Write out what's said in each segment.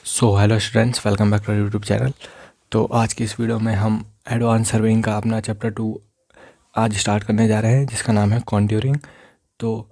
So hello students, welcome back to YouTube channel. तो आज की इस वीडियो में हम एडवांस सर्वेइंग का अपना चैप्टर 2 आज स्टार्ट करने जा रहे हैं, जिसका नाम है कॉन्ट्यूरिंग। तो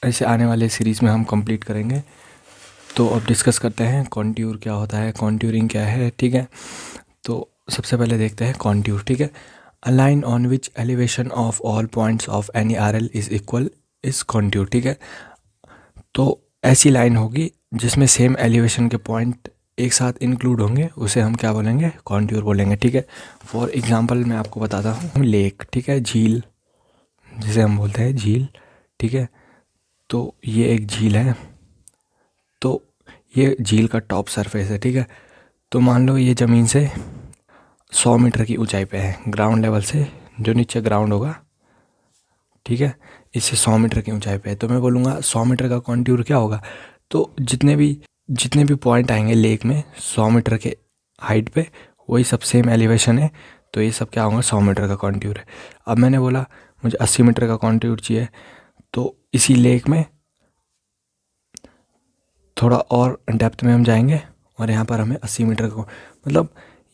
ऐसे आने वाले सीरीज़ में हम कंप्लीट करेंगे। तो अब डिस्कस करते हैं कॉन्ट्यूर क्या होता है, कॉन्ट्यूरिंग क्या है। ठीक है, तो सबसे पहले देखते हैं कॉन्ट्यूर। ठीक है, a line on which elevation of all points of any R L is equal is contour. ठीक है, तो ऐसी लाइन होगी जिसमें सेम एलिवेशन के पॉइंट एक साथ इंक्लूड होंगे, उसे हम क्या बोलेंगे, कॉन्ट्यूर बोलेंगे। ठीक है, फॉर एग्जांपल मैं आपको बताता हूँ, लेक, ठीक है, झील जिसे हम बोलते हैं झील। ठीक है, तो ये एक झील है, तो ये झील का टॉप सरफेस है। ठीक है, तो मान लो ये ज़मीन से 100 मीटर की ऊंचाई पे है, ग्राउंड लेवल से, जो नीचे ग्राउंड होगा। ठीक है, इससे 100 मीटर की ऊंचाई पे है, तो मैं बोलूँगा 100 मीटर का कॉन्ट्यूर क्या होगा। तो जितने भी पॉइंट आएंगे लेक में 100 मीटर के हाइट पे, वही सब सेम एलिवेशन है, तो ये सब क्या होगा, 100 मीटर का कॉन्ट्यूर है। अब मैंने बोला मुझे 80 मीटर का कॉन्ट्यूर चाहिए, तो इसी लेक में थोड़ा और डेप्थ में हम जाएंगे और यहाँ पर हमें 80 मीटर का, मतलब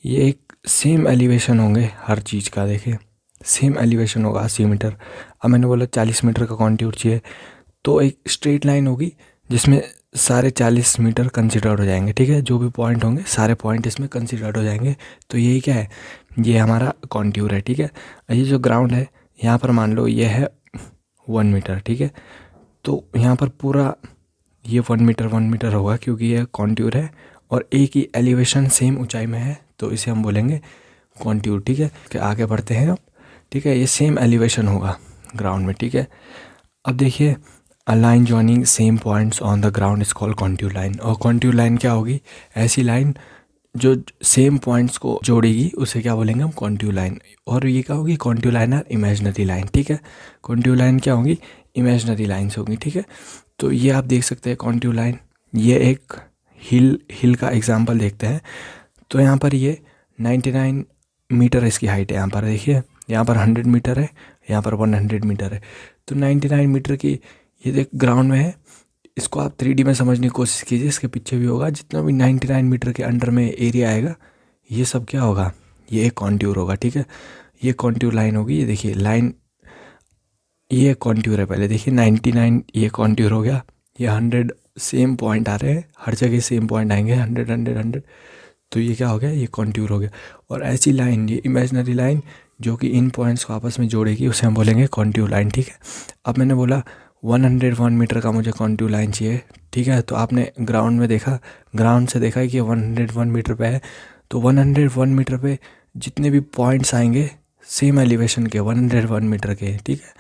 ये एक सेम एलिवेशन होंगे हर चीज़ का। देखिए सेम एलिवेशन होगा 80 मीटर। अब मैंने बोला 40 मीटर का कॉन्ट्यूर चाहिए, तो एक स्ट्रेट लाइन होगी जिसमें सारे 40 मीटर कंसिडर हो जाएंगे। ठीक है, जो भी पॉइंट होंगे सारे पॉइंट इसमें कंसिडर हो जाएंगे, तो यही क्या है, ये हमारा कॉन्ट्यूर है। ठीक है, ये जो ग्राउंड है यहाँ पर मान लो ये है 1 मीटर। ठीक है, तो यहाँ पर पूरा ये 1 मीटर होगा, क्योंकि ये कॉन्ट्यूर है और एक ही एलिवेशन सेम ऊंचाई में है, तो इसे हम बोलेंगे कॉन्ट्यूर। ठीक है, आगे बढ़ते हैं अब। ठीक है, ये सेम एलिवेशन होगा ग्राउंड में। ठीक है, अब देखिए, a line joining same points on the ground is called contour line. और कॉन्ट्यूर लाइन क्या होगी, ऐसी लाइन जो सेम पॉइंट्स को जोड़ेगी, उसे क्या बोलेंगे हम, कॉन्ट्यूर लाइन। और ये क्या होगी, कॉन्ट्यूर लाइन और इमेजिनरी लाइन। ठीक है, कॉन्ट्यूर लाइन क्या होगी, इमेजिनरी लाइन्स होंगी। ठीक है, तो ये आप देख सकते हैं कॉन्ट्यूर लाइन। ये एक हिल का एग्जाम्पल देखते हैं, तो यहाँ पर ये 99 मीटर इसकी हाइट है। यहाँ पर देखिए, यहाँ पर 100 मीटर है, यहाँ पर 100 मीटर है, तो 99 मीटर की ये देख ग्राउंड में है। इसको आप 3D में समझने की कोशिश कीजिए, इसके पीछे भी होगा, जितना भी 99 मीटर के अंडर में एरिया आएगा, ये सब क्या होगा, ये एक कॉन्ट्यूर होगा। ठीक है, ये कॉन्ट्यूर लाइन होगी। ये देखिए लाइन, ये कॉन्ट्यूर है। पहले देखिए 99 ये कॉन्ट्यूर हो गया, ये 100 सेम पॉइंट आ रहे हैं, हर जगह सेम पॉइंट आएंगे, 100 100 100, तो ये क्या हो गया, ये कॉन्ट्यूर हो गया। और ऐसी लाइन, ये इमेजिनरी लाइन जो कि इन पॉइंट्स को आपस में जोड़ेगी, उसे हम बोलेंगे कॉन्ट्यूर लाइन। ठीक है, अब मैंने बोला 101 मीटर का मुझे कॉन्ट्यूर लाइन चाहिए। ठीक है, तो आपने ग्राउंड में देखा, ग्राउंड से देखा कि 101 मीटर पे है, तो 101 मीटर पे जितने भी पॉइंट्स आएंगे सेम एलिवेशन के 101 मीटर के। ठीक है,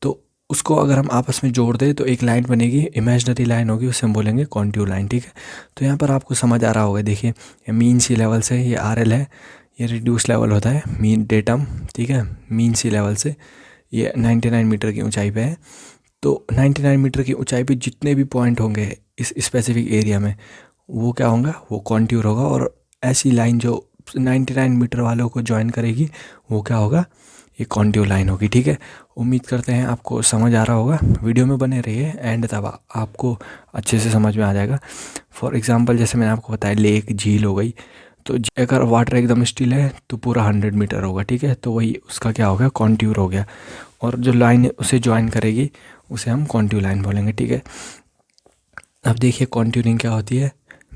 तो उसको अगर हम आपस में जोड़ दें तो एक लाइन बनेगी, इमेजिनरी लाइन होगी, उसे हम बोलेंगे कॉन्ट्यूर लाइन। ठीक है, तो यहाँ पर आपको समझ आ रहा होगा। देखिए ये मीन सी लेवल से, ये RL है, ये रिड्यूस लेवल होता है मीन डेटम। ठीक है, मीन सी लेवल से ये 99 मीटर की ऊंचाई पे है, तो 99 मीटर की ऊंचाई पे जितने भी पॉइंट होंगे इस स्पेसिफिक एरिया में, वो क्या होगा, वो कॉन्ट्यूर होगा। और ऐसी लाइन जो 99 मीटर वालों को ज्वाइन करेगी, वो क्या होगा, ये कॉन्ट्यूर लाइन होगी। ठीक है, उम्मीद करते हैं आपको समझ आ रहा होगा। वीडियो में बने रहिए एंड तब आपको अच्छे से समझ में आ जाएगा। फॉर एग्जांपल जैसे मैंने आपको बताया, लेक, झील हो गई, तो अगर वाटर एकदम स्टिल है तो पूरा 100 मीटर होगा। ठीक है, तो वही उसका क्या हो गया, कॉन्ट्यूर हो गया। और जो लाइन उसे ज्वाइन करेगी उसे हम कॉन्ट्यूर लाइन बोलेंगे। ठीक है, अब देखिए कॉन्ट्यूरिंग क्या होती है,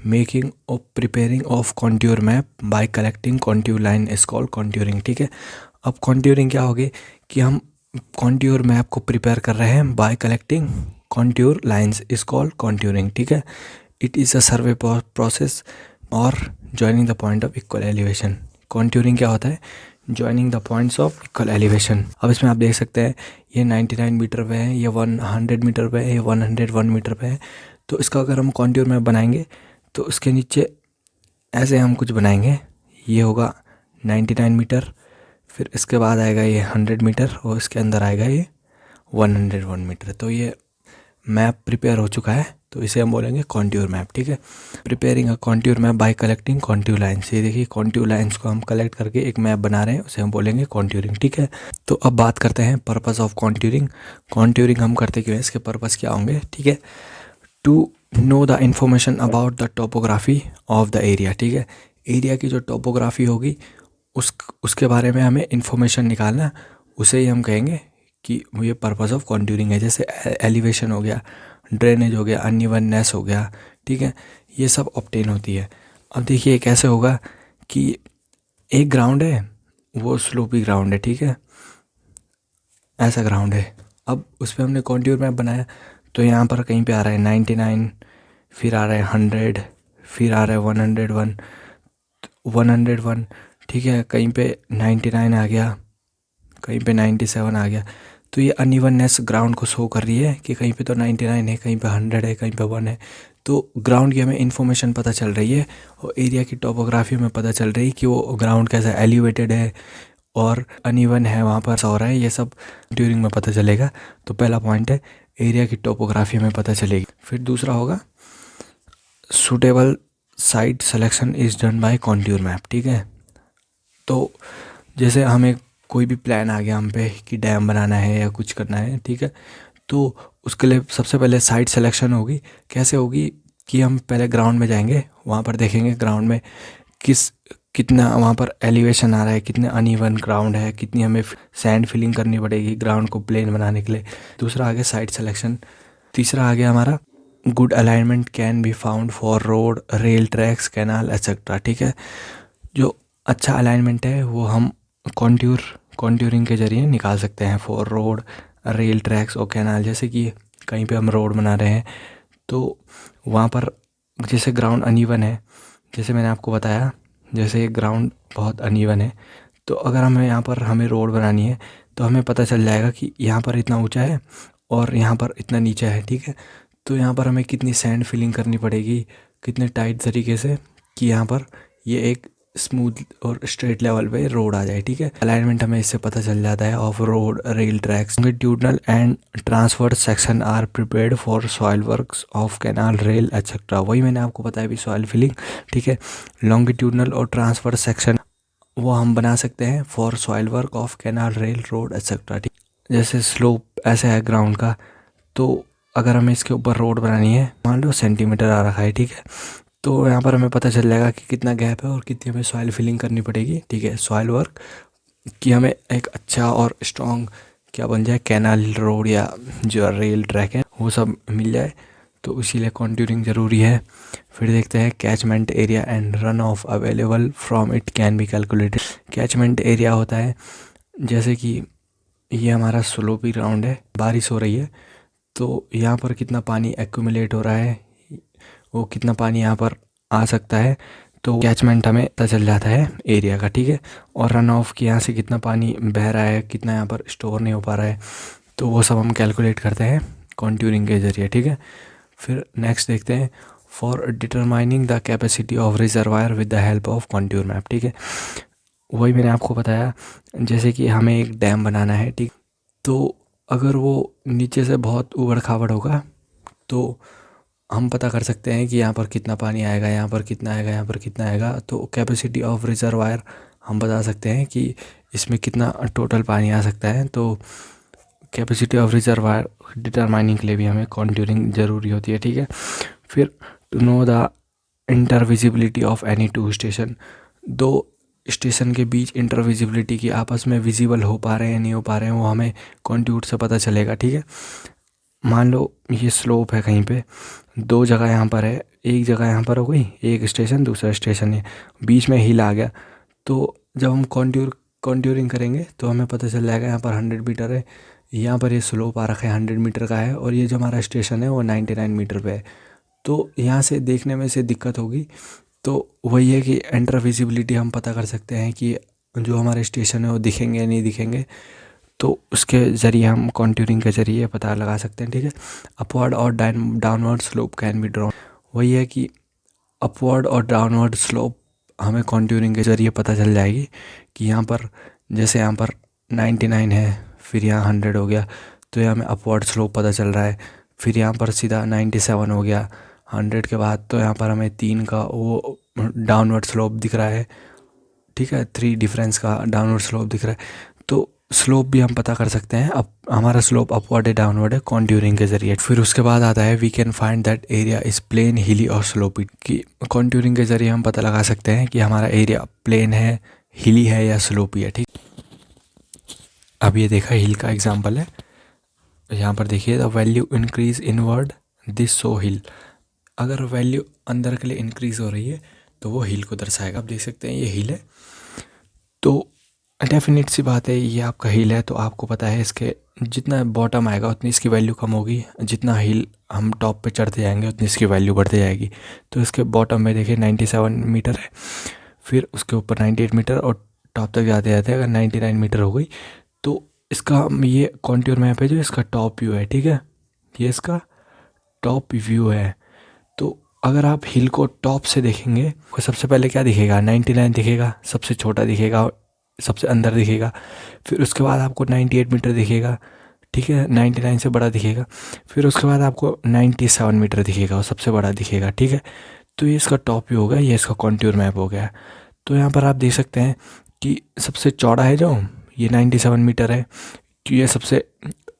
मेकिंग और preparing of contour map by collecting contour line is called contouring. ठीक है, अब कॉन्ट्यूरिंग क्या होगी कि हम कॉन्ट्यूर मैप को प्रिपेयर कर रहे हैं by collecting contour lines is called contouring. ठीक है, it is a survey process और joining the point of equal elevation. Contouring क्या होता है, joining the points of equal elevation. अब इसमें आप देख सकते हैं ये 99 मीटर पे है, ये 100 मीटर पे है, ये 101 मीटर पे है। तो इसका अगर हम कॉन्ट्यूर मैप बनाएंगे तो उसके नीचे ऐसे हम कुछ बनाएंगे, ये होगा 99 मीटर, फिर इसके बाद आएगा ये 100 मीटर और इसके अंदर आएगा ये 101 मीटर। तो ये मैप प्रिपेयर हो चुका है, तो इसे हम बोलेंगे कॉन्ट्यूर मैप। ठीक है, preparing a contour map by collecting contour lines. ये देखिए कॉन्ट्यूर लाइन्स को हम कलेक्ट करके एक मैप बना रहे हैं, उसे हम बोलेंगे कॉन्ट्यूरिंग। ठीक है, तो अब बात करते हैं पर्पस ऑफ कॉन्ट्यूरिंग। कॉन्ट्यूरिंग हम करते क्यों हैं, इसके पर्पस क्या होंगे। ठीक है, to know the information about the topography of the area. ठीक है, एरिया की जो टोपोग्राफी होगी उसके बारे में हमें इंफॉर्मेशन निकालना, उसे ही हम कहेंगे कि ये पर्पस ऑफ कॉन्टूरिंग है। जैसे एलिवेशन हो गया, ड्रेनेज हो गया, अनइवननेस हो गया, ठीक है, ये सब ऑब्टेन होती है। अब देखिए कैसे होगा कि एक ग्राउंड है, वो स्लोपी ग्राउंड है, ठीक है, ऐसा ग्राउंड है। अब उस पर हमने कॉन्टूर मैप बनाया, तो यहाँ पर कहीं पे आ रहा है 99, फिर आ रहा है 100, फिर आ रहा है 101, 101, ठीक है, कहीं पे 99 आ गया, कहीं पे 97 आ गया। तो ये अनइवननेस ग्राउंड को शो कर रही है कि कहीं पे तो 99 है, कहीं पे 100 है, कहीं पे 1 है। तो ग्राउंड की हमें इन्फॉर्मेशन पता चल रही है, और एरिया की टोपोग्राफी में पता चल रही है कि वो ग्राउंड कैसा एलिवेटेड है और अनइवन है, वहाँ पर हो रहा है, ये सब ड्यूरिंग में पता चलेगा। तो पहला पॉइंट है, एरिया की टोपोग्राफी में पता चलेगी। फिर दूसरा होगा suitable site selection is done by contour map. ठीक है, तो जैसे हमें कोई भी प्लान आ गया हम पे कि डैम बनाना है या कुछ करना है, ठीक है, तो उसके लिए सबसे पहले साइट सिलेक्शन होगी। कैसे होगी कि हम पहले ग्राउंड में जाएंगे, वहाँ पर देखेंगे ग्राउंड में कितना वहाँ पर एलिवेशन आ रहा है, कितने अनइवन ग्राउंड है, कितनी हमें सैंड फिलिंग करनी पड़ेगी ग्राउंड को प्लेन बनाने के लिए। दूसरा आ गया साइट सिलेक्शन। तीसरा आ गया हमारा good alignment can be found for road, rail tracks, canal etcetera. ठीक है, जो अच्छा अलाइनमेंट है वो हम कॉन्टूरिंग के ज़रिए निकाल सकते हैं फॉर रोड, रेल ट्रैक्स और कैनाल। जैसे कि कहीं पे हम रोड बना रहे हैं, तो वहाँ पर जैसे ग्राउंड अनइवन है, जैसे मैंने आपको बताया, जैसे ग्राउंड बहुत अनइवन है, तो अगर हमें रोड बनानी है, तो हमें पता चल जाएगा कि यहाँ पर इतना ऊंचा है और यहाँ पर इतना नीचा है। ठीक है, तो यहाँ पर हमें कितनी सैंड फिलिंग करनी पड़ेगी, कितने टाइट तरीके से, कि यहाँ पर ये एक स्मूथ और स्ट्रेट लेवल पे रोड आ जाए। ठीक है, अलाइनमेंट हमें इससे पता चल जाता है of road, rail tracks. Longitudinal and transverse section are prepared for soil works of canal, rail etcetera. वही मैंने आपको बताया भी, सॉइल फिलिंग। ठीक है, लॉन्गिट्यूडनल और ट्रांसवर्स सेक्शन वो हम बना सकते हैं for soil work of canal, rail, road etcetera. ठीक, जैसे स्लोप ऐसा है ग्राउंड का, तो अगर हमें इसके ऊपर रोड बनानी है, मान लो सेंटीमीटर आ रखा है, ठीक है, तो यहाँ पर हमें पता चल जाएगा कि कितना गैप है और कितनी हमें सॉइल फिलिंग करनी पड़ेगी। ठीक है, सॉइल वर्क कि हमें एक अच्छा और स्ट्रॉन्ग क्या बन जाए, कैनाल, रोड या जो रेल ट्रैक है वो सब मिल जाए, तो इसीलिए कॉन्टूरिंग ज़रूरी है। फिर देखते हैं catchment area and run of available from it can be calculated. Catchment area होता है, जैसे कि ये हमारा स्लोपी ग्राउंड है, बारिश हो रही है, तो यहाँ पर कितना पानी एक्यूमुलेट हो रहा है, वो कितना पानी यहाँ पर आ सकता है, तो कैचमेंट हमें पता चल जाता है एरिया का। ठीक है, और रन ऑफ कि यहाँ से कितना पानी बह रहा है, कितना यहाँ पर स्टोर नहीं हो पा रहा है, तो वो सब हम कैलकुलेट करते हैं कॉन्टूरिंग के ज़रिए। ठीक है, फिर नेक्स्ट देखते हैं for determining the capacity of reservoir with the help of contour map. ठीक है, वही मैंने आपको बताया, जैसे कि हमें एक डैम बनाना है, ठीक, तो अगर वो नीचे से बहुत उबड़ खाबड़ होगा, तो हम पता कर सकते हैं कि यहाँ पर कितना पानी आएगा, यहाँ पर कितना आएगा, यहाँ पर कितना आएगा। तो कैपेसिटी ऑफ रिजर्वायर हम बता सकते हैं कि इसमें कितना टोटल पानी आ सकता है। तो कैपेसिटी ऑफ रिजर्वायर डिटरमाइनिंग के लिए भी हमें कॉन्टूरिंग ज़रूरी होती है। ठीक है, फिर to know the intervisibility of any two station, दो स्टेशन के बीच इंटरविजिबिलिटी की आपस में विजिबल हो पा रहे हैं नहीं हो पा रहे हैं, वो हमें कॉन्टूर से पता चलेगा। ठीक है, मान लो ये स्लोप है, कहीं पे दो जगह यहाँ पर है, एक जगह यहाँ पर हो गई, एक स्टेशन, दूसरा स्टेशन है, बीच में हिल आ गया, तो जब हम कॉन्टूरिंग करेंगे तो हमें पता चल जाएगा यहाँ पर 100 मीटर है, यहाँ पर ये स्लोप आ रखा है 100 मीटर का है, और ये जो हमारा स्टेशन है वो 99 मीटर पे है। तो यहाँ से देखने में से दिक्कत होगी, तो वही है कि एंटर विजिबिलिटी हम पता कर सकते हैं कि जो हमारे स्टेशन है वो दिखेंगे नहीं दिखेंगे, तो उसके ज़रिए हम कॉन्टूरिंग के ज़रिए पता लगा सकते हैं। ठीक है, अपवर्ड और downward slope can be drawn, वही है कि अपवर्ड और डाउनवर्ड स्लोप हमें कॉन्टूरिंग के ज़रिए पता चल जाएगी कि यहाँ पर जैसे यहाँ पर 99 है, फिर यहाँ 100 हो गया, तो ये हमें अपवर्ड स्लोप पता चल रहा है। फिर यहाँ पर सीधा 97 हो गया 100 के बाद, तो यहाँ पर हमें 3 का वो डाउनवर्ड स्लोप दिख रहा है। ठीक है, 3 डिफरेंस का डाउनवर्ड स्लोप दिख रहा है। तो स्लोप भी हम पता कर सकते हैं। अब हमारा स्लोप अपवर्ड है डाउनवर्ड है कॉन्ट्यूरिंग के ज़रिए। फिर उसके बाद आता है we can find that area is plain hilly और स्लोपी, कि कॉन्ट्यूरिंग के ज़रिए हम पता लगा सकते हैं कि हमारा एरिया प्लेन है, हिली है या स्लोपी है। ठीक, अब ये देखा हिल का एग्जाम्पल है। यहाँ पर देखिए the value increase inward this so hill, अगर वैल्यू अंदर के लिए इंक्रीज हो रही है तो वो हिल को दर्शाएगा। आप देख सकते हैं ये हिल है, तो डेफिनेट सी बात है ये आपका हिल है, तो आपको पता है इसके जितना बॉटम आएगा उतनी इसकी वैल्यू कम होगी, जितना हिल हम टॉप पे चढ़ते जाएंगे उतनी इसकी वैल्यू बढ़ती जाएगी। तो इसके बॉटम में देखिए 97 मीटर है, फिर उसके ऊपर 98 मीटर और टॉप तक जाते जाते अगर 99 मीटर हो गई तो इसका ये कॉन्ट्योर मैप है जो इसका टॉप व्यू है। ठीक है, ये इसका टॉप व्यू है। तो अगर आप हिल को टॉप से देखेंगे तो सबसे पहले क्या दिखेगा, 99 दिखेगा, सबसे छोटा दिखेगा, सबसे अंदर दिखेगा। फिर उसके बाद आपको 98 मीटर दिखेगा, ठीक है, 99 से बड़ा दिखेगा। फिर उसके बाद आपको 97 मीटर दिखेगा और सबसे बड़ा दिखेगा। ठीक है, तो ये इसका टॉप व्यू हो गया, ये इसका कॉन्ट्योर मैप हो गया। तो यहाँ पर आप देख सकते हैं कि सबसे चौड़ा है जो ये 97 मीटर है, कि ये सबसे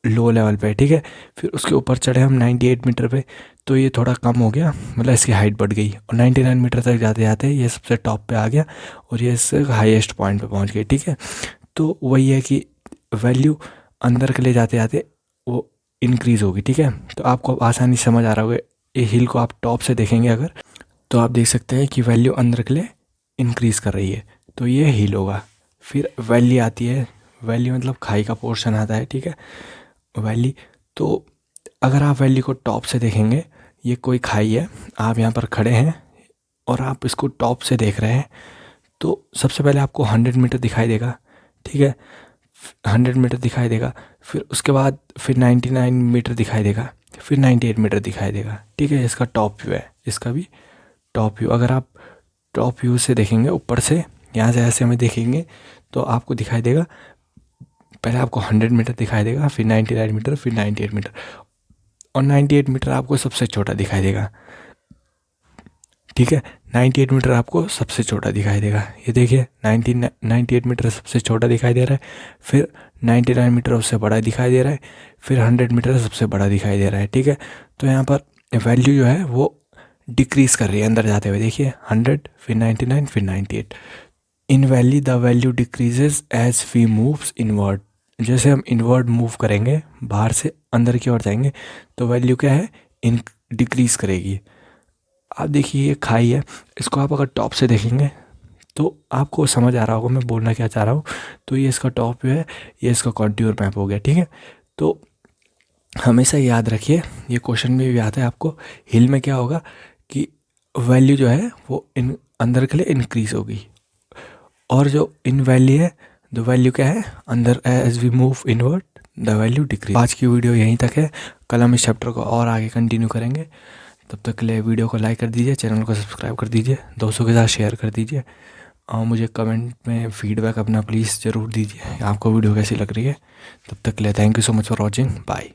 लो लेवल पे है। ठीक है, फिर उसके ऊपर चढ़े हम 98 मीटर पे, तो ये थोड़ा कम हो गया, मतलब इसकी हाइट बढ़ गई और 99 मीटर तक जाते जाते ये सबसे टॉप पे आ गया और ये इससे हाईएस्ट पॉइंट पे पहुंच गई। ठीक है, तो वही है कि वैल्यू अंदर के ले जाते जाते वो इंक्रीज़ होगी। ठीक है, तो आपको आसानी से समझ आ रहा होगा, ये हिल को आप टॉप से देखेंगे अगर, तो आप देख सकते हैं कि वैल्यू अंदर के लिए इंक्रीज़ कर रही है, तो ये हिल होगा। फिर वैली आती है, वैली मतलब खाई का पोर्शन आता है। ठीक है, वैली, तो अगर आप वैली को टॉप से देखेंगे, ये कोई खाई है, आप यहाँ पर खड़े हैं और आप इसको टॉप से देख रहे हैं, तो सबसे पहले आपको 100 मीटर दिखाई देगा। ठीक है, 100 मीटर दिखाई देगा, फिर उसके बाद फिर 99 मीटर दिखाई देगा, फिर 98 मीटर दिखाई देगा। ठीक है, इसका टॉप व्यू है, इसका भी टॉप व्यू। अगर आप टॉप व्यू से देखेंगे ऊपर से, यहाँ से ऐसे में देखेंगे तो आपको दिखाई देगा, पहले आपको 100 मीटर दिखाई देगा, फिर 99 मीटर, फिर 98 मीटर और 98 मीटर आपको सबसे छोटा दिखाई देगा। ठीक है, 98 मीटर आपको सबसे छोटा दिखाई देगा। ये देखिए 98 मीटर सबसे छोटा दिखाई दे रहा है, फिर 99 मीटर उससे बड़ा दिखाई दे रहा है, फिर 100 मीटर सबसे बड़ा दिखाई दे रहा है। ठीक है, तो यहाँ पर वैल्यू जो है वो डिक्रीज़ कर रही है अंदर जाते हुए। देखिए 100, फिर 99, फिर 98। In valley the value decreases as we moves inward, जैसे हम इनवर्ड मूव करेंगे, बाहर से अंदर की ओर जाएंगे, तो वैल्यू क्या है, इन डिक्रीज़ करेगी। आप देखिए ये खाई है, इसको आप अगर टॉप से देखेंगे तो आपको समझ आ रहा होगा मैं बोलना क्या चाह रहा हूँ। तो ये इसका टॉप व्यू है, ये इसका कॉन्ट्योर मैप हो गया। ठीक है, तो हमेशा याद रखिए, ये क्वेश्चन में भी आता है आपको, हिल में क्या होगा कि वैल्यू जो है वो इन अंदर के लिए इंक्रीज होगी, और जो इन वैल्यू है, द वैल्यू क्या है अंदर, as we move inward the value decrease. आज की वीडियो यहीं तक है, कल हम इस चैप्टर को और आगे कंटिन्यू करेंगे। तब तक के लिए वीडियो को लाइक कर दीजिए, चैनल को सब्सक्राइब कर दीजिए, दोस्तों के साथ शेयर कर दीजिए और मुझे कमेंट में फीडबैक अपना प्लीज़ ज़रूर दीजिए, आपको वीडियो कैसी लग रही है। तब तक के लिए thank you so much for watching, bye.